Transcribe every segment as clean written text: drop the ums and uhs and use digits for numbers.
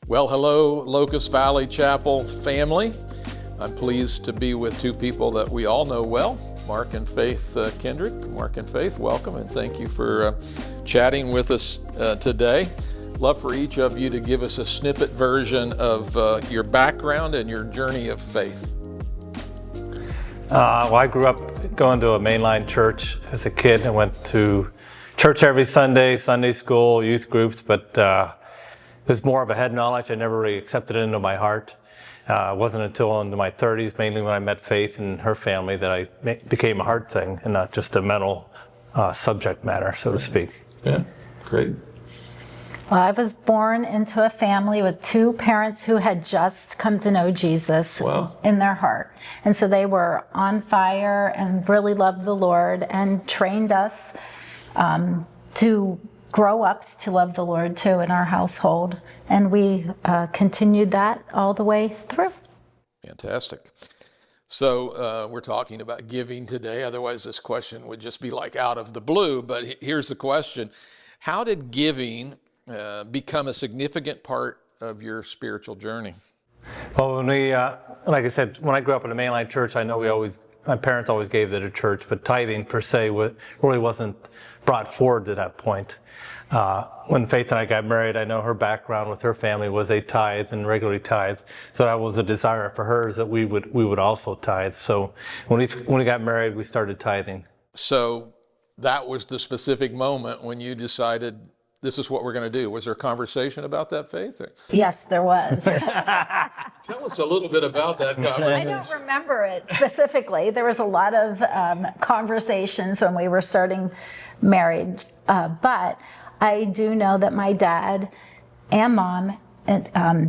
Well, hello, Locust Valley Chapel family. I'm pleased to be with two people that we all know well, Mark and Faith Kendrick. Mark and Faith, welcome, and thank you for chatting with us today. Love for each of you to give us a snippet version of your background and your journey of faith. Well, I grew up going to a mainline church as a kid. I went to church every Sunday, Sunday school, youth groups, but it was more of a head knowledge. I never really accepted it into my heart. It wasn't until into my 30s, mainly when I met Faith and her family, that I became a heart thing and not just a mental subject matter, so to speak. Yeah, great. Well, I was born into a family with two parents who had just come to know Jesus in their heart. And so they were on fire and really loved the Lord and trained us to grow up to love the Lord too in our household. And we continued that all the way through. Fantastic. So we're talking about giving today. Otherwise, this question would just be like out of the blue. But here's the question. How did giving become a significant part of your spiritual journey? Well, when we, like I said, when I grew up in a mainline church, I know my parents always gave to the church, but tithing per se really wasn't brought forward to that point. When Faith and I got married, I know her background with her family was a tithe and regularly tithe. So that was a desire for hers that we would also tithe. So when we got married, we started tithing. So that was the specific moment when you decided this is what we're going to do. Was there a conversation about that, Faith? Yes, there was. Tell us a little bit about that conversation. I don't remember it specifically. There was a lot of conversations when we were starting marriage, but I do know that my dad and mom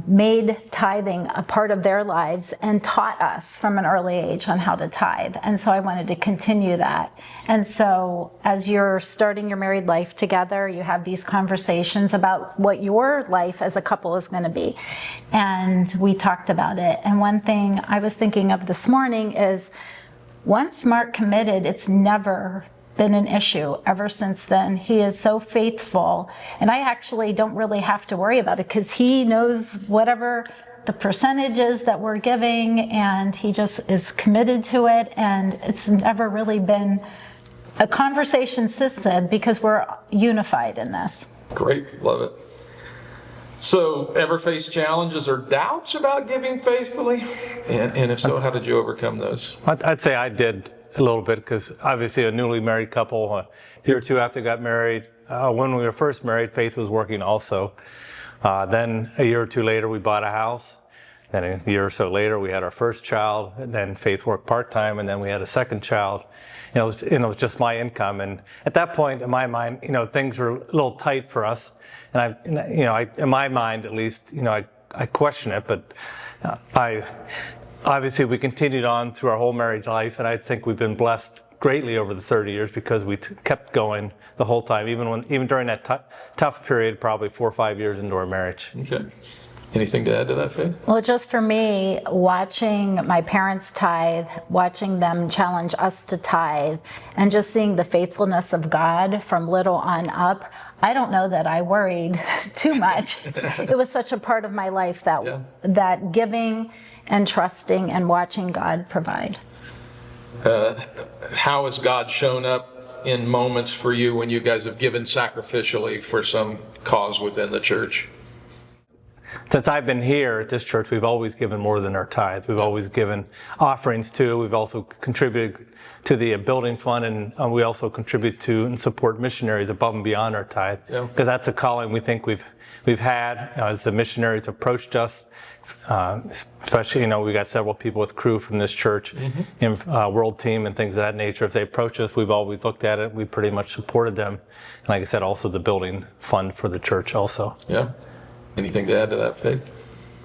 made tithing a part of their lives and taught us from an early age on how to tithe. And so I wanted to continue that. And so as you're starting your married life together, you have these conversations about what your life as a couple is going to be. And we talked about it. And one thing I was thinking of this morning is once Mark committed, it's never been an issue ever since then. He is so faithful, and I actually don't really have to worry about it because he knows whatever the percentages that we're giving, and he just is committed to it, and it's never really been a conversation since then because we're unified in this. Great, love it. So, ever face challenges or doubts about giving faithfully? And if so, how did you overcome those? I'd say I did a little bit, because obviously a newly married couple, a year or two after they got married, when we were first married, Faith was working also. Then a year or two later, we bought a house. Then a year or so later, we had our first child. And then Faith worked part-time, and then we had a second child. It was just my income. And at that point, in my mind, things were a little tight for us. And in my mind, at least, I question it, but obviously, we continued on through our whole marriage life, and I think we've been blessed greatly over the 30 years because we kept going the whole time, even during that tough period, probably 4 or 5 years into our marriage. Okay. Anything to add to that, Faith? Well, just for me, watching my parents tithe, watching them challenge us to tithe, and just seeing the faithfulness of God from little on up, I don't know that I worried too much. It was such a part of my life that giving and trusting and watching God provide. How has God shown up in moments for you when you guys have given sacrificially for some cause within the church? Since I've been here at this church, we've always given more than our tithe. We've always given offerings too. We've also contributed to the building fund, and we also contribute to and support missionaries above and beyond our tithe, because that's a calling we think we've had as the missionaries approached us. Especially, we got several people with crew from this church, world team and things of that nature. If they approach us, we've always looked at it. We pretty much supported them. And like I said, also the building fund for the church also. Yeah. Anything to add to that, Faith?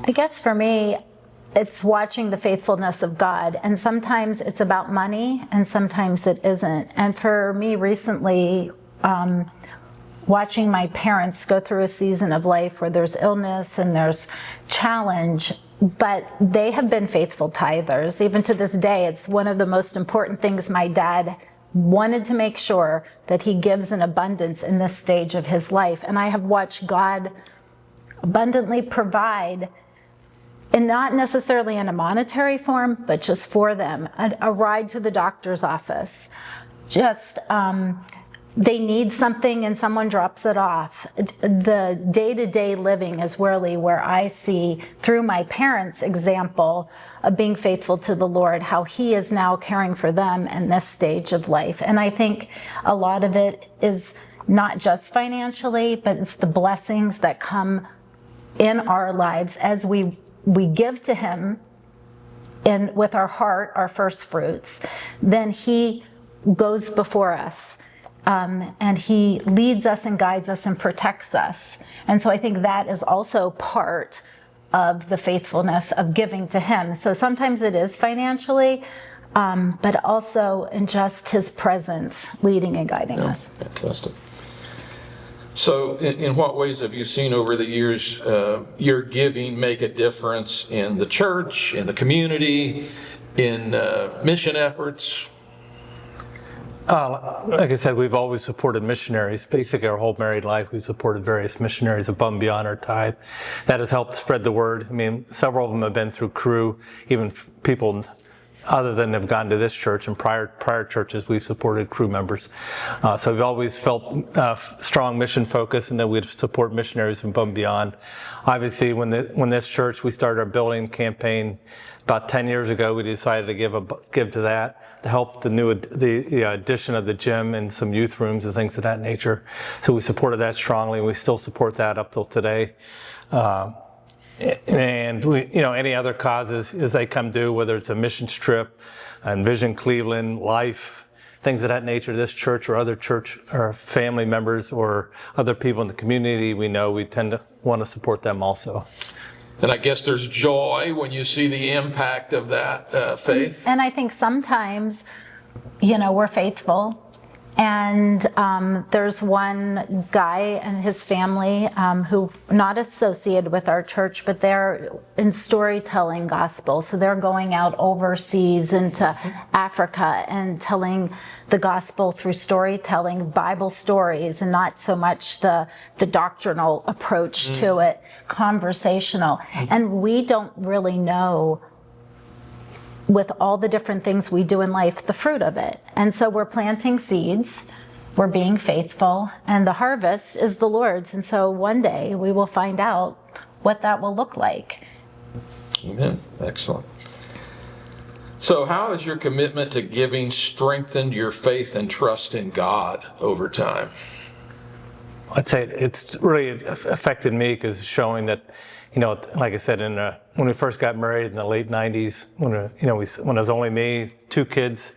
I guess for me, it's watching the faithfulness of God. And sometimes it's about money, and sometimes it isn't. And for me recently, watching my parents go through a season of life where there's illness and there's challenge, but they have been faithful tithers. Even to this day, it's one of the most important things my dad wanted to make sure that he gives in abundance in this stage of his life. And I have watched God abundantly provide, and not necessarily in a monetary form, but just for them, a ride to the doctor's office. Just, they need something and someone drops it off. The day-to-day living is really where I see, through my parents' example of being faithful to the Lord, how He is now caring for them in this stage of life. And I think a lot of it is not just financially, but it's the blessings that come in our lives as we give to Him and with our heart, our first fruits. Then He goes before us. And He leads us and guides us and protects us. And so I think that is also part of the faithfulness of giving to Him. So sometimes it is financially, but also in just His presence leading and guiding us. Fantastic. So in what ways have you seen over the years your giving make a difference in the church, in the community, in mission efforts? Like I said, we've always supported missionaries. Basically, our whole married life, we've supported various missionaries above and beyond our tithe. That has helped spread the word. I mean, several of them have been through Cru. Even people other than have gone to this church and prior churches, we supported Cru members. So we've always felt strong mission focus, and that we'd support missionaries from above and beyond. Obviously, when this church, we started our building campaign about 10 years ago, we decided to give to that to help the addition of the gym and some youth rooms and things of that nature. So we supported that strongly, and we still support that up till today. And we, any other causes as they come due, whether it's a mission trip, Envision Cleveland, Life, things of that nature, this church or other church or family members or other people in the community we know, we tend to want to support them also. And I guess there's joy when you see the impact of that faith. And I think sometimes, we're faithful. And there's one guy and his family who not associated with our church, but they're in storytelling gospel. So they're going out overseas into Africa and telling the gospel through storytelling, Bible stories, and not so much the doctrinal approach to it, conversational. And we don't really know, with all the different things we do in life, the fruit of it. And so we're planting seeds, we're being faithful, and the harvest is the Lord's. And so one day we will find out what that will look like. Amen. Excellent. So how has your commitment to giving strengthened your faith and trust in God over time? I'd say it's really affected me because showing that, like I said, when we first got married in the late 90s, when it was only me, 2 kids,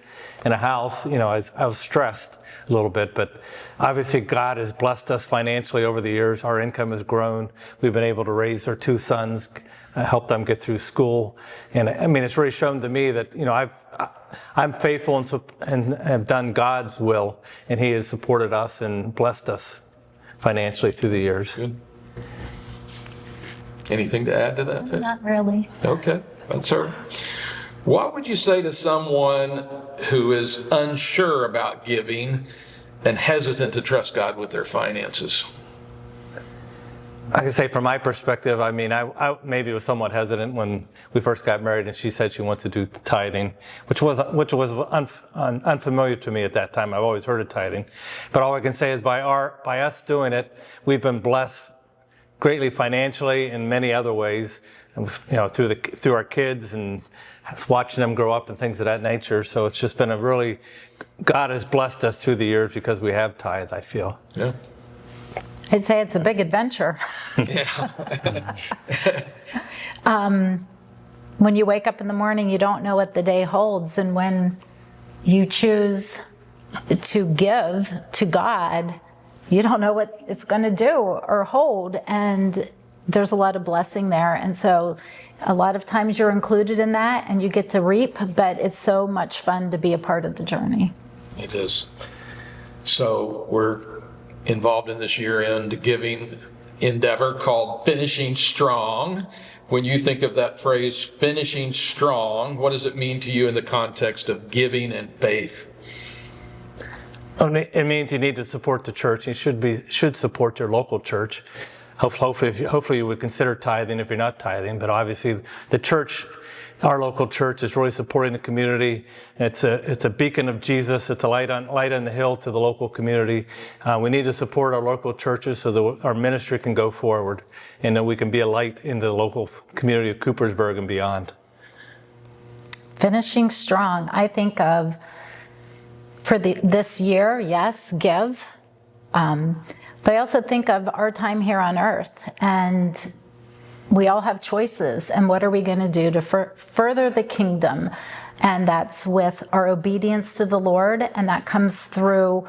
in a house, I was stressed a little bit. But obviously, God has blessed us financially over the years. Our income has grown. We've been able to raise our 2 sons, help them get through school, and it's really shown to me that I'm faithful and have done God's will, and He has supported us and blessed us financially through the years. Good. Anything to add to that, Faith? Not really. Okay, that's her. What would you say to someone who is unsure about giving and hesitant to trust God with their finances? I can say from my perspective, I maybe was somewhat hesitant when we first got married and she said she wants to do tithing, which was unfamiliar to me at that time. I've always heard of tithing. But all I can say is by us doing it, we've been blessed greatly financially in many other ways, through our kids and watching them grow up and things of that nature. So it's just been God has blessed us through the years because we have tithe, I feel. Yeah. I'd say it's a big adventure. Yeah. When you wake up in the morning, you don't know what the day holds. And when you choose to give to God, you don't know what it's going to do or hold. And there's a lot of blessing there. And so a lot of times you're included in that and you get to reap, but it's so much fun to be a part of the journey. It is. So we're involved in this year-end giving endeavor called Finishing Strong. When you think of that phrase, finishing strong, what does it mean to you in the context of giving and faith? It means you need to support the church. You should support your local church. hopefully you would consider tithing if you're not tithing. But obviously, the church, our local church, is really supporting the community. It's a beacon of Jesus. It's a light on the hill to the local community. We need to support our local churches so that our ministry can go forward, and that we can be a light in the local community of Coopersburg and beyond. Finishing strong. I think of for this year, yes, give. But I also think of our time here on earth, and we all have choices. And what are we going to do to further the kingdom? And that's with our obedience to the Lord, and that comes through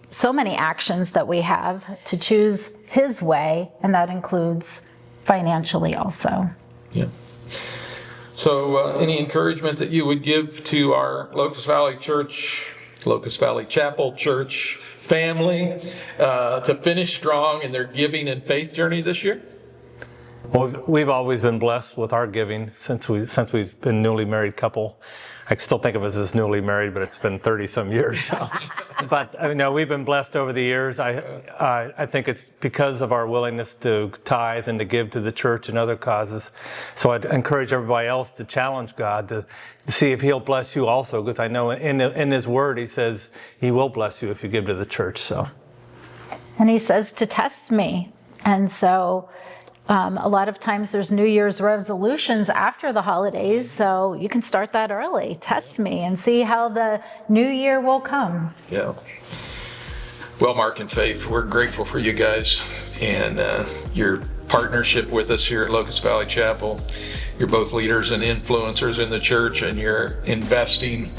so many actions that we have to choose His way, and that includes financially also. Yeah. So any encouragement that you would give to our Locust Valley Church, Locust Valley Chapel Church family to finish strong in their giving and faith journey this year? Well, we've always been blessed with our giving since we've been a newly married couple. I still think of us as newly married, but it's been 30-some years. So. But we've been blessed over the years. I think it's because of our willingness to tithe and to give to the church and other causes. So I'd encourage everybody else to challenge God to see if He'll bless you also, because I know in His Word He says He will bless you if you give to the church. So. And He says to test me, and so. A lot of times there's New Year's resolutions after the holidays, so you can start that early. Test me and see how the new year will come. Yeah. Well, Mark and Faith, we're grateful for you guys and your partnership with us here at Locust Valley Chapel. You're both leaders and influencers in the church, and you're investing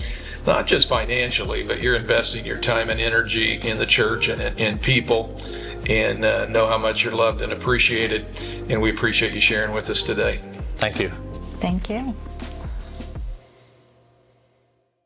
not just financially, but you're investing your time and energy in the church and in people. And know how much you're loved and appreciated. And we appreciate you sharing with us today. Thank you. Thank you.